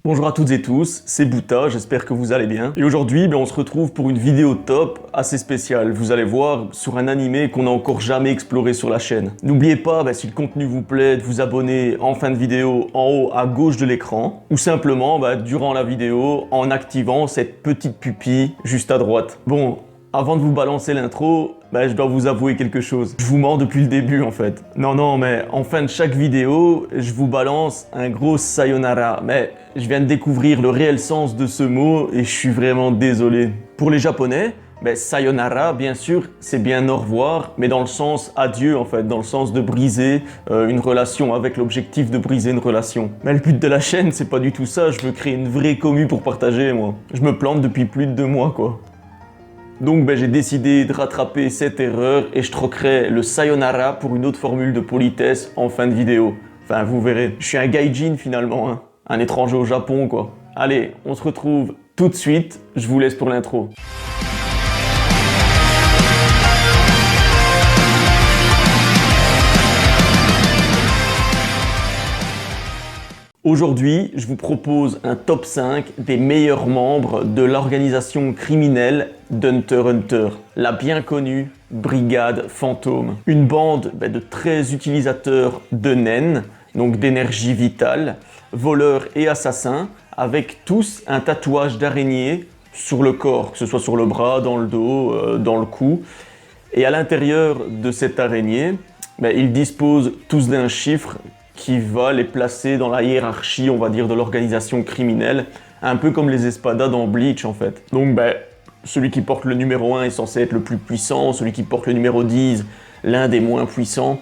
Bonjour à toutes et tous, c'est Bouta, j'espère que vous allez bien. Et aujourd'hui, on se retrouve pour une vidéo top assez spéciale. Vous allez voir sur un animé qu'on n'a encore jamais exploré sur la chaîne. N'oubliez pas, si le contenu vous plaît, de vous abonner en fin de vidéo en haut à gauche de l'écran. Ou simplement, durant la vidéo, en activant cette petite pupille juste à droite. Bon, avant de vous balancer l'intro, je dois vous avouer quelque chose. Je vous mens depuis le début en fait. Non, mais en fin de chaque vidéo, je vous balance un gros sayonara. Mais je viens de découvrir le réel sens de ce mot et je suis vraiment désolé. Pour les japonais, sayonara, bien sûr, c'est bien au revoir, mais dans le sens adieu en fait, dans le sens de briser une relation, avec l'objectif de briser une relation. Mais le but de la chaîne, c'est pas du tout ça, je veux créer une vraie commu pour partager moi. Je me plante depuis plus de 2 mois quoi. Donc j'ai décidé de rattraper cette erreur et je troquerai le sayonara pour une autre formule de politesse en fin de vidéo. Enfin, vous verrez. Je suis un gaijin finalement, hein. Un étranger au Japon quoi. Allez, on se retrouve tout de suite. Je vous laisse pour l'intro. Aujourd'hui, je vous propose un top 5 des meilleurs membres de l'organisation criminelle d'Hunter x Hunter, la bien connue Brigade Fantôme. Une bande de 13 utilisateurs de nen, donc d'énergie vitale, voleurs et assassins, avec tous un tatouage d'araignée sur le corps, que ce soit sur le bras, dans le dos, dans le cou. Et à l'intérieur de cette araignée, ils disposent tous d'un chiffre qui va les placer dans la hiérarchie, on va dire, de l'organisation criminelle, un peu comme les espadas dans Bleach en fait. Donc celui qui porte le numéro 1 est censé être le plus puissant, celui qui porte le numéro 10, l'un des moins puissants.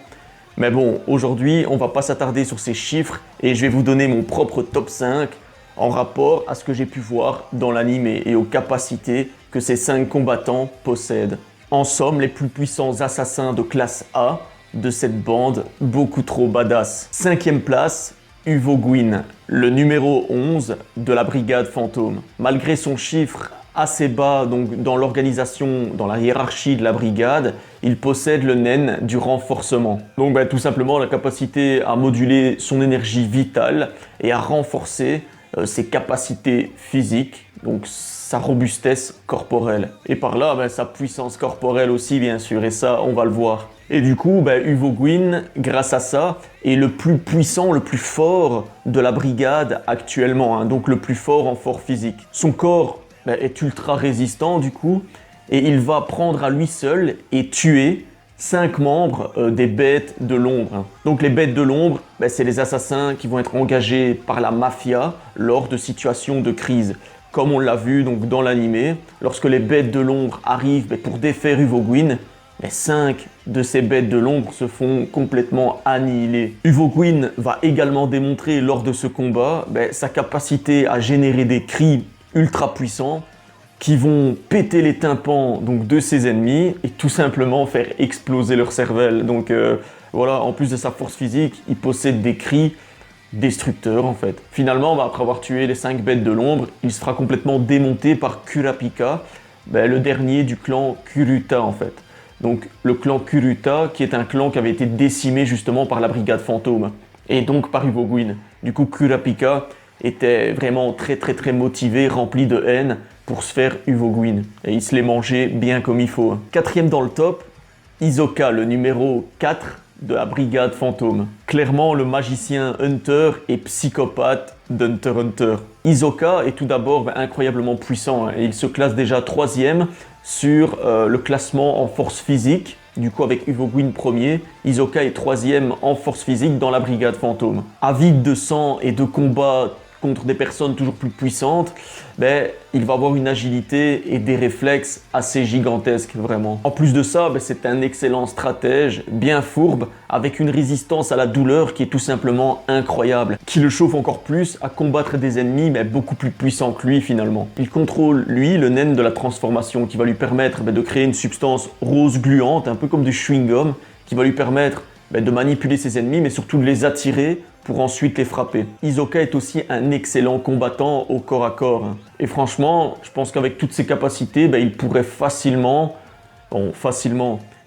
Mais bon, aujourd'hui, on va pas s'attarder sur ces chiffres et je vais vous donner mon propre top 5 en rapport à ce que j'ai pu voir dans l'anime et aux capacités que ces 5 combattants possèdent. En somme, les plus puissants assassins de classe A de cette bande beaucoup trop badass. 5e place, Uvo Gwyn, le numéro 11 de la Brigade Fantôme. Malgré son chiffre assez bas donc dans l'organisation, dans la hiérarchie de la brigade, il possède le nen du renforcement. Donc tout simplement la capacité à moduler son énergie vitale et à renforcer ses capacités physiques, donc sa robustesse corporelle. Et par là, sa puissance corporelle aussi bien sûr, et ça on va le voir. Et du coup, Uvo Gwyn, grâce à ça, est le plus puissant, le plus fort de la brigade actuellement, hein, donc le plus fort en force physique. Son corps est ultra résistant du coup, et il va prendre à lui seul et tuer 5 membres des bêtes de l'ombre. Hein. Donc les bêtes de l'ombre, c'est les assassins qui vont être engagés par la mafia lors de situations de crise. Comme on l'a vu donc dans l'anime, lorsque les bêtes de l'ombre arrivent pour défaire Uvo Gwyn, 5 de ces bêtes de l'ombre se font complètement annihiler. Uvo Gwyn va également démontrer lors de ce combat sa capacité à générer des cris ultra puissants qui vont péter les tympans donc, de ses ennemis et tout simplement faire exploser leur cervelle. Donc voilà, en plus de sa force physique, il possède des cris destructeurs en fait. Finalement, après avoir tué les 5 bêtes de l'ombre, il se fera complètement démonter par Kurapika, le dernier du clan Kuruta en fait. Donc le clan Kuruta, qui est un clan qui avait été décimé justement par la Brigade Fantôme, et donc par Uvo Gwyn. Du coup, Kurapika était vraiment très motivé, rempli de haine pour se faire Uvo Gwyn. Et il se l'est mangé bien comme il faut. 4e dans le top, Hisoka, le numéro 4 de la Brigade Fantôme. Clairement, le magicien Hunter et psychopathe d'Hunter x Hunter. Hisoka est tout d'abord incroyablement puissant, hein, et il se classe déjà 3e sur le classement en force physique. Du coup, avec Uvo Gwyn premier, Hisoka est 3e en force physique dans la Brigade Fantôme. Avide de sang et de combat contre des personnes toujours plus puissantes, il va avoir une agilité et des réflexes assez gigantesques vraiment. En plus de ça, c'est un excellent stratège, bien fourbe, avec une résistance à la douleur qui est tout simplement incroyable, qui le chauffe encore plus à combattre des ennemis beaucoup plus puissants que lui finalement. Il contrôle lui le nen de la transformation qui va lui permettre de créer une substance rose gluante, un peu comme du chewing-gum, qui va lui permettre de manipuler ses ennemis mais surtout de les attirer pour ensuite les frapper. Hisoka est aussi un excellent combattant au corps à corps. Hein. Et franchement, je pense qu'avec toutes ses capacités, il pourrait facilement,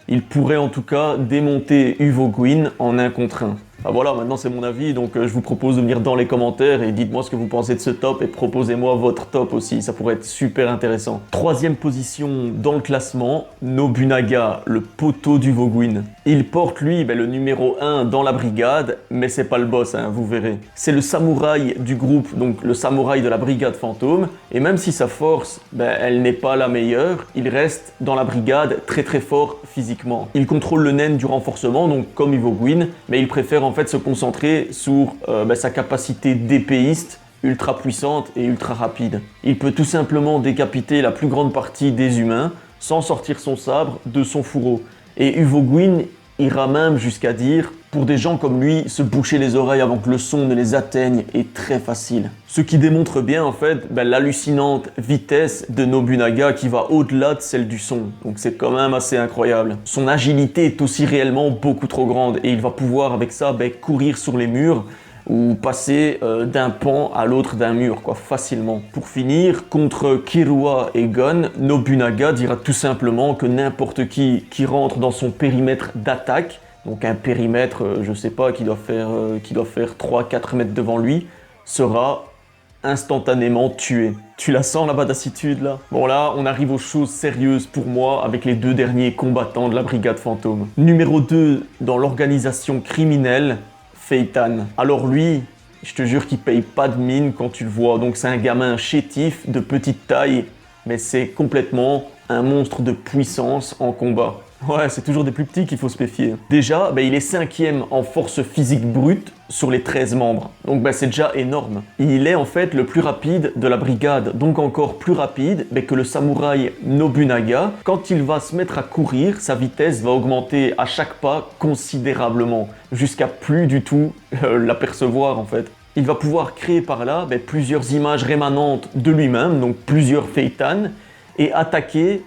il pourrait en tout cas démonter Uvo Gwyn en 1 contre 1. Enfin voilà, maintenant c'est mon avis, donc je vous propose de venir dans les commentaires et dites-moi ce que vous pensez de ce top et proposez-moi votre top aussi, ça pourrait être super intéressant. Troisième position dans le classement, Nobunaga, le poteau du Voguin. Il porte lui le numéro 1 dans la brigade, mais c'est pas le boss, hein, vous verrez. C'est le samouraï du groupe, donc le samouraï de la brigade fantôme, et même si sa force, elle n'est pas la meilleure, il reste dans la brigade très très fort physiquement. Il contrôle le nen du renforcement, donc comme Voguin, mais il préfère en fait se concentrer sur sa capacité d'épéiste ultra puissante et ultra rapide. Il peut tout simplement décapiter la plus grande partie des humains sans sortir son sabre de son fourreau. Et Voguin ira même jusqu'à dire, pour des gens comme lui, se boucher les oreilles avant que le son ne les atteigne est très facile. Ce qui démontre bien en fait l'hallucinante vitesse de Nobunaga qui va au-delà de celle du son. Donc c'est quand même assez incroyable. Son agilité est aussi réellement beaucoup trop grande et il va pouvoir avec ça courir sur les murs ou passer d'un pan à l'autre d'un mur, facilement. Pour finir, contre Killua et Gon, Nobunaga dira tout simplement que n'importe qui rentre dans son périmètre d'attaque, donc un périmètre, je sais pas, qui doit faire 3-4 mètres devant lui, sera instantanément tué. Tu la sens la badassitude là? Bon là, on arrive aux choses sérieuses pour moi avec les deux derniers combattants de la brigade fantôme. Numéro 2 dans l'organisation criminelle, Feitan. Alors lui, je te jure qu'il paye pas de mine quand tu le vois, donc c'est un gamin chétif, de petite taille, mais c'est complètement un monstre de puissance en combat. Ouais, c'est toujours des plus petits qu'il faut se méfier. Déjà, il est 5e en force physique brute sur les 13 membres. Donc c'est déjà énorme. Il est en fait le plus rapide de la brigade, donc encore plus rapide que le samouraï Nobunaga. Quand il va se mettre à courir, sa vitesse va augmenter à chaque pas considérablement, jusqu'à plus du tout l'apercevoir en fait. Il va pouvoir créer par là plusieurs images rémanentes de lui-même, donc plusieurs Feitan, et attaquer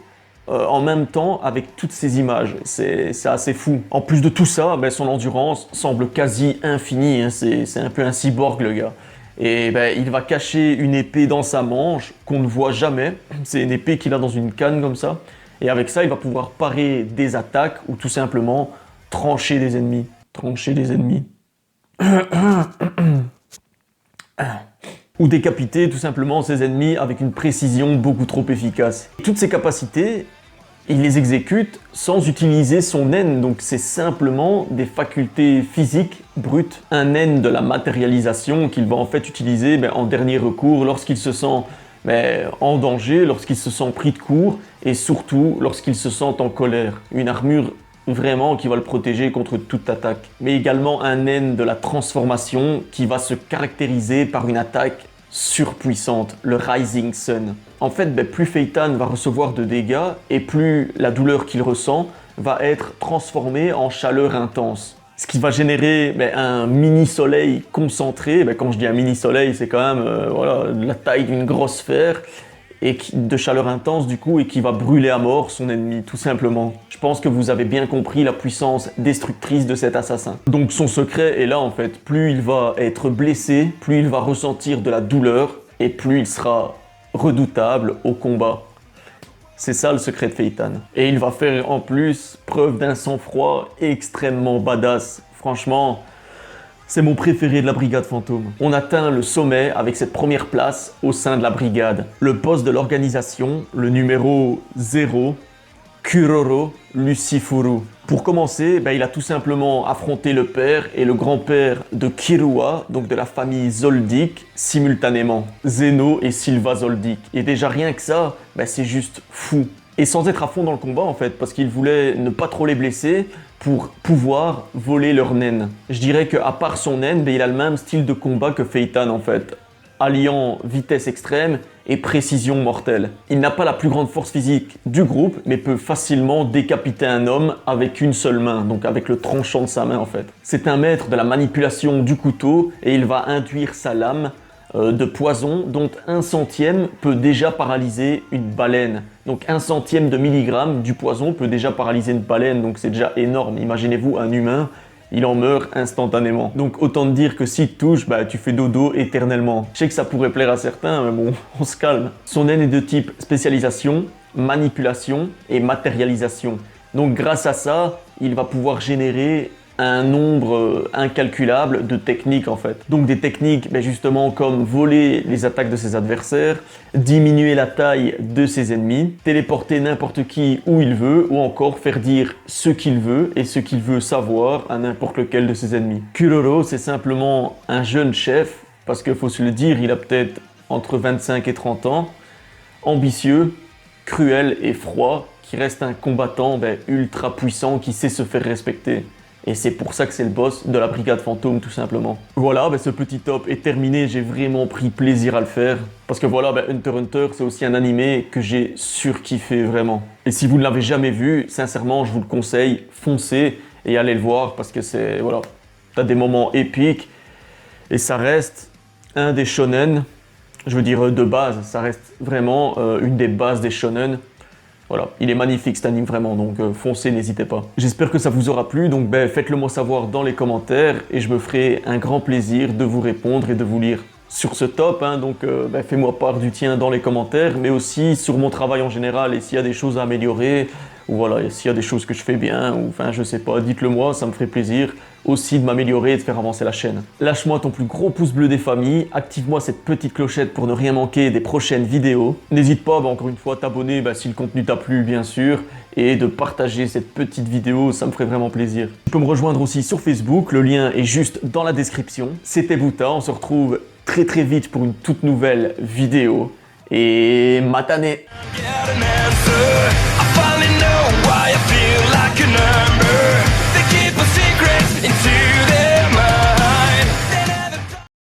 en même temps avec toutes ces images. C'est assez fou. En plus de tout ça, son endurance semble quasi infinie, hein. C'est un peu un cyborg le gars. Et il va cacher une épée dans sa manche qu'on ne voit jamais. C'est une épée qu'il a dans une canne comme ça. Et avec ça, il va pouvoir parer des attaques ou tout simplement trancher des ennemis. Trancher des ennemis. Ou décapiter tout simplement ses ennemis avec une précision beaucoup trop efficace. Toutes ces capacités, il les exécute sans utiliser son nen, donc c'est simplement des facultés physiques brutes. Un nen de la matérialisation qu'il va en fait utiliser en dernier recours lorsqu'il se sent en danger, lorsqu'il se sent pris de court et surtout lorsqu'il se sent en colère. Une armure vraiment qui va le protéger contre toute attaque. Mais également un nen de la transformation qui va se caractériser par une attaque surpuissante, le Rising Sun. En fait, plus Feitan va recevoir de dégâts et plus la douleur qu'il ressent va être transformée en chaleur intense. Ce qui va générer un mini-soleil concentré. Quand je dis un mini-soleil, c'est quand même la taille d'une grosse sphère et de chaleur intense du coup et qui va brûler à mort son ennemi tout simplement. Je pense que vous avez bien compris la puissance destructrice de cet assassin. Donc son secret est là en fait, plus il va être blessé, plus il va ressentir de la douleur et plus il sera redoutable au combat. C'est ça le secret de Feitan. Et il va faire en plus preuve d'un sang-froid extrêmement badass. Franchement, c'est mon préféré de la brigade fantôme. On atteint le sommet avec cette première place au sein de la brigade. Le boss de l'organisation, le numéro 0, Kuroro Lucifuru. Pour commencer, il a tout simplement affronté le père et le grand-père de Killua, donc de la famille Zoldyck, simultanément. Zeno et Silva Zoldyck. Et déjà rien que ça, c'est juste fou. Et sans être à fond dans le combat en fait, parce qu'il voulait ne pas trop les blesser pour pouvoir voler leur naine. Je dirais qu'à part son naine, il a le même style de combat que Feitan en fait, alliant vitesse extrême et précision mortelle. Il n'a pas la plus grande force physique du groupe, mais peut facilement décapiter un homme avec une seule main, donc avec le tranchant de sa main en fait. C'est un maître de la manipulation du couteau et il va induire sa lame de poison dont 1/100 peut déjà paralyser une baleine. Donc 1/100 de milligramme du poison peut déjà paralyser une baleine, donc c'est déjà énorme. Imaginez-vous un humain, il en meurt instantanément. Donc autant te dire que si tu touches, tu fais dodo éternellement. Je sais que ça pourrait plaire à certains, mais bon, on se calme. Son haine est de type spécialisation, manipulation et matérialisation. Donc grâce à ça, il va pouvoir générer un nombre incalculable de techniques en fait. Donc des techniques justement comme voler les attaques de ses adversaires, diminuer la taille de ses ennemis, téléporter n'importe qui où il veut ou encore faire dire ce qu'il veut et ce qu'il veut savoir à n'importe lequel de ses ennemis. Kuroro, c'est simplement un jeune chef, parce qu'il faut se le dire, il a peut-être entre 25 et 30 ans, ambitieux, cruel et froid, qui reste un combattant ultra puissant qui sait se faire respecter. Et c'est pour ça que c'est le boss de la brigade fantôme tout simplement. Voilà, ce petit top est terminé, j'ai vraiment pris plaisir à le faire. Parce que voilà, Hunter x Hunter c'est aussi un animé que j'ai surkiffé vraiment. Et si vous ne l'avez jamais vu, sincèrement je vous le conseille, foncez et allez le voir parce que c'est, voilà, t'as des moments épiques. Et ça reste un des shonen, je veux dire de base, ça reste vraiment une des bases des shonen. Voilà, il est magnifique cet anime vraiment, donc foncez, n'hésitez pas. J'espère que ça vous aura plu, donc faites-le moi savoir dans les commentaires et je me ferai un grand plaisir de vous répondre et de vous lire sur ce top. Donc fais-moi part du tien dans les commentaires, mais aussi sur mon travail en général et s'il y a des choses à améliorer, ou voilà, s'il y a des choses que je fais bien, ou enfin je sais pas, dites-le moi, ça me ferait plaisir aussi de m'améliorer et de faire avancer la chaîne. Lâche-moi ton plus gros pouce bleu des familles, active-moi cette petite clochette pour ne rien manquer des prochaines vidéos. N'hésite pas encore une fois à t'abonner si le contenu t'a plu bien sûr, et de partager cette petite vidéo, ça me ferait vraiment plaisir. Tu peux me rejoindre aussi sur Facebook, le lien est juste dans la description. C'était Bouta, on se retrouve très vite pour une toute nouvelle vidéo, et matane! I finally know why I feel like a number.